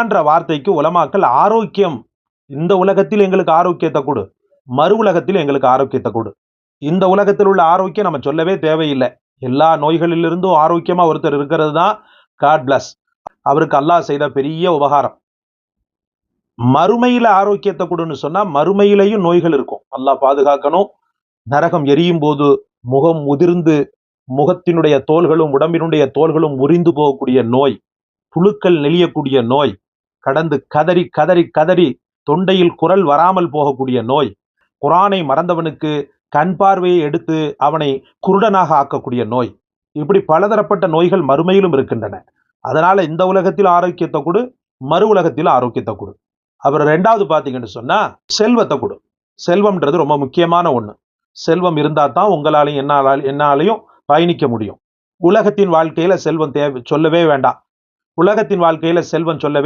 ன்ற வார்த்தைக்கு உலமாக்கள் ஆரோக்கியம், இந்த உலகத்தில் எங்களுக்கு ஆரோக்கியத்தை கொடு, மறு உலகத்தில் எங்களுக்கு ஆரோக்கியத்தை கொடு. இந்த உலகத்தில் உள்ள ஆரோக்கியம் நம்ம சொல்லவே தேவையில்லை. எல்லா நோய்களிலிருந்தும் ஆரோக்கியமா ஒருத்தர் இருக்கிறது தான் காட் பிளஸ். அவருக்கு அல்லாஹ் செய்த பெரிய உபகாரம். மறுமையில ஆரோக்கியத்தை கொடுன்னு சொன்னா மறுமையிலையும் நோய்கள் இருக்கும். அல்லாஹ் பாதுகாக்கணும். நரகம் எரியும் போது முகம் உதிர்ந்து முகத்தினுடைய தோள்களும் உடம்பினுடைய தோள்களும் முறிந்து போகக்கூடிய நோய், புழுக்கள் நெளியக்கூடிய நோய், கடந்து கதறி கதறி கதறி தொண்டையில் குரல் வராமல் போகக்கூடிய நோய், குரானை மறந்தவனுக்கு கண் பார்வையை எடுத்து அவனை குருடனாக ஆக்கக்கூடிய நோய், இப்படி பலதரப்பட்ட நோய்கள் மறுமையிலும் இருக்கின்றன. அதனால இந்த உலகத்தில் ஆரோக்கியத்தை கொடு, மறு உலகத்தில் ஆரோக்கியத்தை கொடு. அப்புறம் ரெண்டாவது பாத்தீங்கன்னு சொன்னா செல்வத்தை கொடு. செல்வம்ன்றது ரொம்ப முக்கியமான ஒண்ணு. செல்வம் இருந்தா தான் உங்களாலையும் என்னாலையும் பயணிக்க முடியும். உலகத்தின் வாழ்க்கையில செல்வம் தேவை சொல்லவே வேண்டாம். உலகத்தின் வாழ்க்கையில செல்வம் சொல்லவே